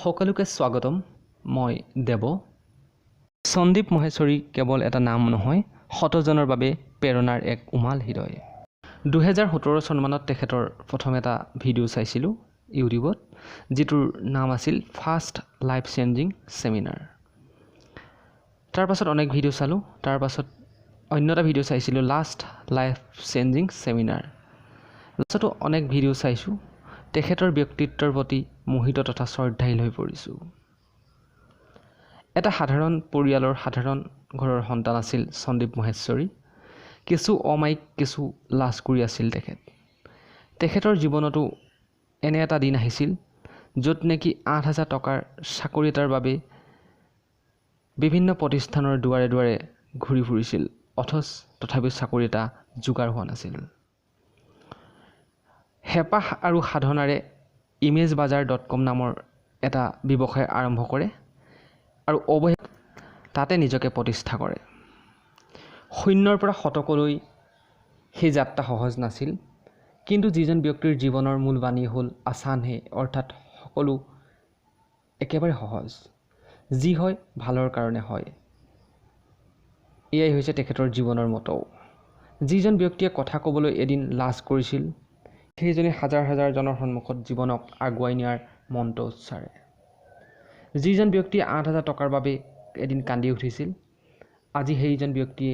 সকলোকে স্বাগতম। মই দেৱ। সন্দীপ মহেশ্বৰী কেৱল এটা নাম নহয়, শতজনৰ বাবে প্ৰেৰণাৰ এক উমাল হৃদয়। 2017 চনমানত তেখেতৰ প্ৰথম এটা ভিডিঅ' চাইছিলোঁ ইউটিউবত, যিটোৰ নাম আছিল ফাৰ্ষ্ট লাইফ চেঞ্জিং ছেমিনাৰ। তাৰ পাছত অনেক ভিডিঅ' চালোঁ। তাৰ পাছত অন্য এটা ভিডিঅ' চাইছিলোঁ লাষ্ট লাইফ চেঞ্জিং ছেমিনাৰ। লাষ্টতো অনেক ভিডিঅ' চাইছোঁ। তেখেতৰ ব্যক্তিত্বৰ প্ৰতি মোহিত তথা শ্ৰদ্ধাশীল হৈ পৰিছোঁ। এটা সাধাৰণ পৰিয়ালৰ সাধাৰণ ঘৰৰ সন্তান আছিল সন্দীপ মহেশ্বৰী। কিছু অমায়িক, কিছু লাজ কৰি আছিল তেখেতৰ জীৱনতো এনে এটা দিন আহিছিল য'ত নেকি 8,000 টকাৰ চাকৰি এটাৰ বাবে বিভিন্ন প্ৰতিষ্ঠানৰ দুৱাৰে দুৱাৰে ঘূৰি ফুৰিছিল, অথচ তথাপিও চাকৰি এটা যোগাৰ হোৱা নাছিল। হেঁপাহ আৰু সাধনাৰে imagebazaar.com নামৰ এটা ব্যৱসায় আৰম্ভ কৰে আৰু অৱশেষত তাতে নিজকে প্ৰতিষ্ঠা কৰে। শূন্যৰ পৰা শতকলৈ সেই যাত্ৰা সহজ নাছিল, কিন্তু যিজন ব্যক্তিৰ জীৱনৰ মূল বাণী হ'ল আসান হে, অৰ্থাৎ সকলো একেবাৰে সহজ, যি হয় ভালৰ কাৰণে হয়, এয়াই হৈছে তেখেতৰ জীৱনৰ মটো। যিজন ব্যক্তিয়ে কথা ক'বলৈ এদিন লাজ কৰিছিল, সেইজনে হাজাৰ হাজাৰ জনৰ সন্মুখত জীৱনক আগুৱাই নিয়াৰ মন্ত্ৰ উচ্চাৰে। যিজন ব্যক্তিয়ে 8,000 টকাৰ বাবে এদিন কান্দি উঠিছিল, আজি সেইজন ব্যক্তিয়ে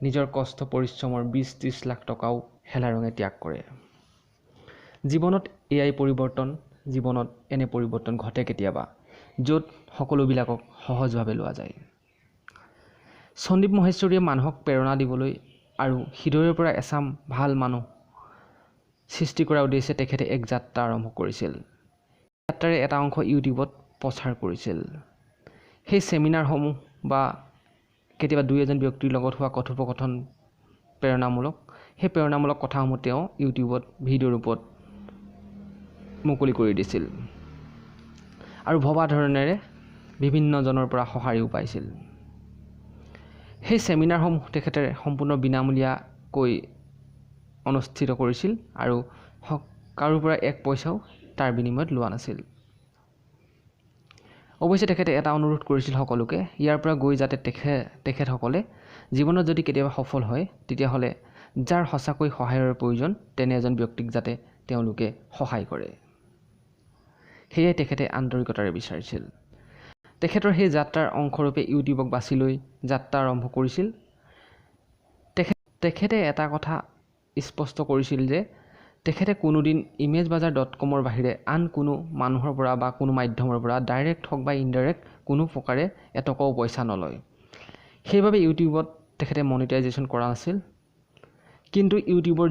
নিজৰ কষ্ট পৰিশ্ৰমৰ 20-30 লাখ টকাও হেলাৰঙে ত্যাগ কৰে। জীৱনত এয়াই পৰিৱৰ্তন, জীৱনত এনে পৰিৱৰ্তন ঘটে কেতিয়াবা, য'ত সকলোবিলাকক সহজভাৱে লোৱা যায়। সন্দীপ মহেশ্বৰীয়ে মানুহক প্ৰেৰণা দিবলৈ আৰু হৃদয়ৰ পৰা এচাম ভাল মানুহ সৃষ্টি কৰাৰ উদ্দেশ্যে তেখেতে এক যাত্ৰা আৰম্ভ কৰিছিল। যাত্ৰাৰে এটা অংশ ইউটিউবত প্ৰচাৰ কৰিছিল। সেই ছেমিনাৰসমূহ বা কেতিয়াবা দুই এজন ব্যক্তিৰ লগত হোৱা কথোপকথন প্ৰেৰণামূলক, সেই প্ৰেৰণামূলক কথাসমূহ তেওঁ ইউটিউবত ভিডিঅ' ৰূপত মুকলি কৰি দিছিল আৰু ভবা ধৰণেৰে বিভিন্নজনৰ পৰা সঁহাৰিও পাইছিল। সেই ছেমিনাৰসমূহ তেখেতে সম্পূৰ্ণ বিনামূলীয়াকৈ অনুষ্ঠিত কৰিছিল আৰু কাৰো পৰা এক পইচাও তাৰ বিনিময়ত লোৱা নাছিল। অৱশ্যে তেখেতে এটা অনুৰোধ কৰিছিল সকলোকে, ইয়াৰ পৰা গৈ যাতে তেখেতসকলে জীৱনত যদি কেতিয়াবা সফল হয়, তেতিয়াহ'লে যাৰ সঁচাকৈ সহায়ৰ প্ৰয়োজন তেনে এজন ব্যক্তিক যাতে তেওঁলোকে সহায় কৰে। সেয়াই তেখেতে আন্তৰিকতাৰে বিচাৰিছিল। তেখেতৰ সেই যাত্ৰাৰ অংশৰূপে ইউটিউবক বাছি লৈ যাত্ৰা আৰম্ভ কৰিছিল। তেখেতে এটা কথা স্পষ্ট কৰিছিল যে তেখেতে কোনোদিন imagebazaar.comৰ বাহিৰে আন কোনো মানুহৰ পৰা বা কোনো মাধ্যমৰ পৰা ডাইৰেক্ট হওক বা ইনডাইৰেক্ট কোনো প্ৰকাৰে এটকাও পইচা নলয়। সেইবাবে ইউটিউবত তেখেতে মনিটাইজেশ্যন কৰা নাছিল। কিন্তু ইউটিউবৰ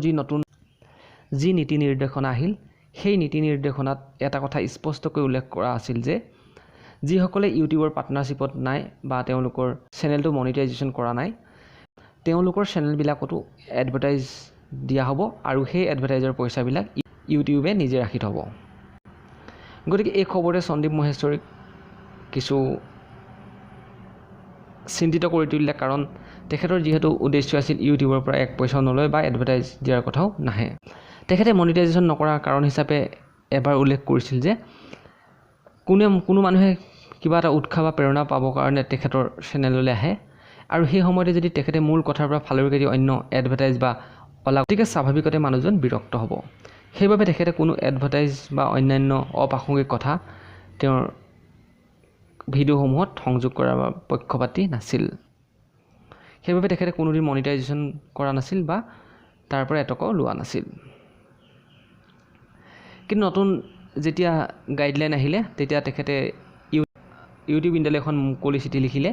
যি নীতি নিৰ্দেশনা আহিল, সেই নীতি নিৰ্দেশনাত এটা কথা স্পষ্টকৈ উল্লেখ কৰা আছিল যে যিসকলে ইউটিউবৰ পাৰ্টনাৰশ্বিপত নাই বা তেওঁলোকৰ চেনেলটো মনিটাইজেশ্যন কৰা নাই, তেওঁলোকৰ চেনেলবিলাকতো এডভাৰটাইজ দিয়া হ'ব আৰু সেই এডভাৰটাইজৰ পইচাবিলাক ইউটিউবে নিজে ৰাখি থ'ব। গতিকে এই খবৰে সন্দীপ মহেশ্বৰীক কিছু চিন্তিত কৰি তুলিলে, কাৰণ তেখেতৰ যিহেতু উদ্দেশ্য আছিল ইউটিউবৰ পৰা এক পইচাও নলয় বা এডভাৰটাইজ দিয়াৰ কথাও নাহে। তেখেতে মনিটাইজেশ্যন নকৰাৰ কাৰণ হিচাপে এবাৰ উল্লেখ কৰিছিল যে কোনো মানুহে কিবা এটা উৎসাহ বা প্ৰেৰণা পাবৰ কাৰণে তেখেতৰ চেনেললৈ আহে আৰু সেই সময়তে যদি তেখেতে মূল কথাৰ পৰা ফালৰি কাটি অন্য এডভাৰটাইজ বা গতিকে স্বাভাৱিকতে মানুহজন বিৰক্ত হ'ব। সেইবাবে তেখেতে কোনো এডভাৰটাইজ বা অন্যান্য অপ্ৰাসংগিক কথা তেওঁৰ ভিডিঅ'সমূহত সংযোগ কৰাৰ পক্ষপাতি নাছিল। সেইবাবে তেখেতে কোনোদিন মনিটাইজেশ্যন কৰা নাছিল বা তাৰ পৰা এটকাও লোৱা নাছিল। কিন্তু নতুন যেতিয়া গাইডলাইন আহিলে, তেতিয়া তেখেতে ইউটিউব ইণ্ডিয়ালৈ এখন মুকলি চিঠি লিখিলে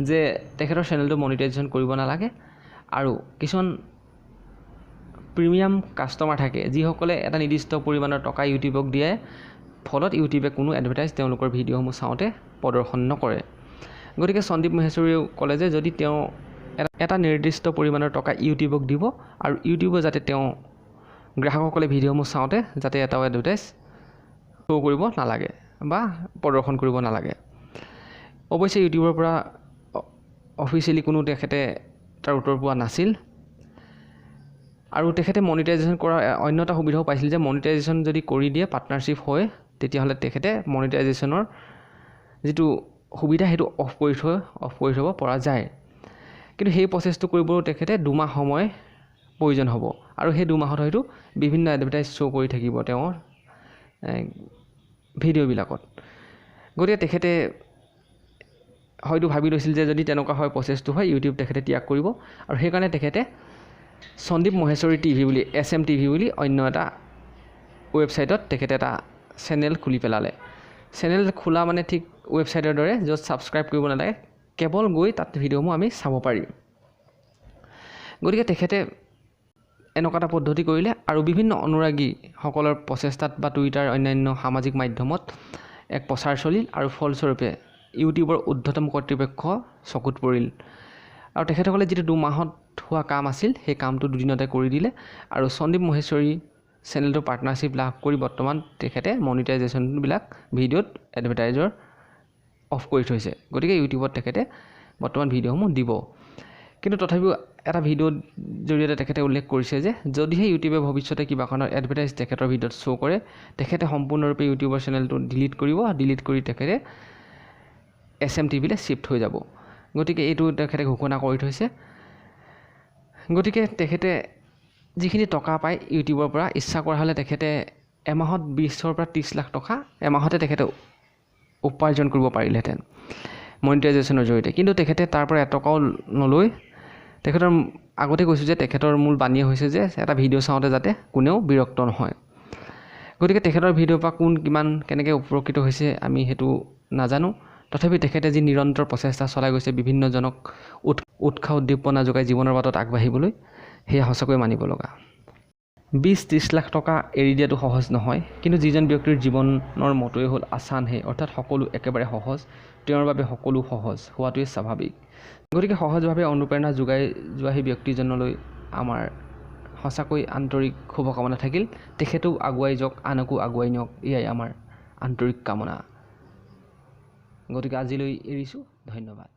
যে তেখেতৰ চেনেলটো মনিটাইজেশ্যন কৰিব নালাগে আৰু কিছুমান প্ৰিমিয়াম কাষ্টমাৰ থাকে, যিসকলে এটা নিৰ্দিষ্ট পৰিমাণৰ টকা ইউটিউবক দিয়ে, ফলত ইউটিউবে কোনো এডভাৰটাইজ তেওঁলোকৰ ভিডিঅ'সমূহ চাওঁতে প্ৰদৰ্শন নকৰে। গতিকে সন্দীপ মহেশ্বৰীয়েও ক'লে যে যদি তেওঁ এটা নিৰ্দিষ্ট পৰিমাণৰ টকা ইউটিউবক দিব আৰু ইউটিউবে যাতে তেওঁ গ্ৰাহকসকলে ভিডিঅ'সমূহ চাওঁতে যাতে এটাও এডভাৰটাইজ শ্ব' কৰিব নালাগে বা প্ৰদৰ্শন কৰিব নালাগে। অৱশ্যে ইউটিউবৰ পৰা অফিচিয়েলি কোনো তেখেতে তাৰ উত্তৰ পোৱা নাছিল। আৰু তেখেতে মনিটাইজেশ্যন কৰা অন্য এটা সুবিধাও পাইছিল যে মনিটাইজেশ্যন যদি কৰি দিয়ে পাৰ্টনাৰশ্বিপ হয় তেতিয়াহ'লে তেখেতে মনিটাইজেশ্যনৰ যিটো সুবিধা সেইটো অফ কৰি থ'ব পৰা যায়। কিন্তু সেই প্ৰচেছটো কৰিবলৈও তেখেতে 2 মাহ সময় প্ৰয়োজন হ'ব আৰু সেই 2 মাহত হয়তো বিভিন্ন এডভাৰটাইজ শ্ব' কৰি থাকিব তেওঁৰ ভিডিঅ'বিলাকত। গতিকে তেখেতে হয়তো ভাবি লৈছিল যে যদি তেনেকুৱা হয় প্ৰচেছটো হয় ইউটিউব তেখেতে ত্যাগ কৰিব আৰু সেইকাৰণে তেখেতে সন্দীপ মহেশ্বৰী টিভি বুলি SMTV বুলি অন্য এটা ৱেবছাইটত তেখেতে এটা চেনেল খুলি পেলালে। চেনেল খোলা মানে ঠিক ৱেবছাইটৰ দৰে য'ত ছাবস্ক্ৰাইব কৰিব নালাগে, কেৱল গৈ তাত ভিডিঅ'সমূহ আমি চাব পাৰিম। গতিকে তেখেতে এনেকুৱা এটা পদ্ধতি কৰিলে আৰু বিভিন্ন অনুৰাগীসকলৰ প্ৰচেষ্টাত বা টুইটাৰ অন্যান্য সামাজিক মাধ্যমত এক প্ৰচাৰ চলিল আৰু ফলস্বৰূপে ইউটিউবৰ ঊৰ্ধ্বতম কৰ্তৃপক্ষ চকুত পৰিল আৰু তেখেতসকলে যিটো 2 মাহত হোৱা কাম আছিল সেই কামটো 2 দিনতে কৰি দিলে আৰু সন্দীপ মহেশ্বৰী চেনেলটো পাৰ্টনাৰশ্বিপ লাভ কৰি বৰ্তমান তেখেতে মনিটাইজেশ্যনবিলাক ভিডিঅ'ত এডভাৰটাইজৰ অফ কৰি থৈছে। গতিকে ইউটিউবত তেখেতে বৰ্তমান ভিডিঅ'সমূহ দিব। কিন্তু তথাপিও এটা ভিডিঅ'ৰ জৰিয়তে তেখেতে উল্লেখ কৰিছে যে যদিহে ইউটিউবে ভৱিষ্যতে কিবা কাৰণৰ এডভাৰটাইজ তেখেতৰ ভিডিঅ'ত শ্ব' কৰে তেখেতে সম্পূৰ্ণৰূপে ইউটিউবৰ চেনেলটো ডিলিট কৰি তেখেতে SMTVলৈ শ্বিফ্ট হৈ যাব। গতিকে এইটো তেখেতে ঘোষণা কৰি থৈছে। গতিকে তেখেতে যিখিনি টকা পায় ইউটিউবৰ পৰা ইচ্ছা কৰা হ'লে তেখেতে এমাহত 20 পৰা 30 লাখ টকা এমাহতে তেখেতে উপাৰ্জন কৰিব পাৰিলেহেঁতেন মনিটাইজেশ্যনৰ জৰিয়তে। কিন্তু তেখেতে তাৰ পৰা এটকাও নলৈ। তেখেতৰ আগতে কৈছোঁ যে তেখেতৰ মূল বাণী হৈছে যে এটা ভিডিঅ' চাওঁতে যাতে কোনেও বিৰক্ত নহয়। গতিকে তেখেতৰ ভিডিঅ'ৰ পৰা কোন কিমান কেনেকৈ উপকৃত হৈছে আমি সেইটো নাজানো। তথাপি তেখেতে যি নিৰন্তৰ প্ৰচেষ্টা চলাই গৈছে বিভিন্নজনক উৎসাহ উদ্দীপনা যোগাই জীৱনৰ বাটত আগবাঢ়িবলৈ, সেয়া সঁচাকৈ মানিব লগা। 20-30 লাখ টকা এৰি দিয়াটো সহজ নহয়, কিন্তু যিজন ব্যক্তিৰ জীৱনৰ মতোৱে হ'ল আসান হে, অৰ্থাৎ সকলো একেবাৰে সহজ, তেওঁৰ বাবে সকলো সহজ হোৱাটোৱে স্বাভাৱিক। গতিকে সহজভাৱে অনুপ্ৰেৰণা যোগাই যোৱা সেই ব্যক্তিজনলৈ আমাৰ সঁচাকৈ আন্তৰিক শুভকামনা থাকিল। তেখেতেও আগুৱাই যাওক, আনকো আগুৱাই নিয়ক, এয়াই আমাৰ আন্তৰিক কামনা। গতিকে আজিলৈ এৰিছোঁ, ধন্যবাদ।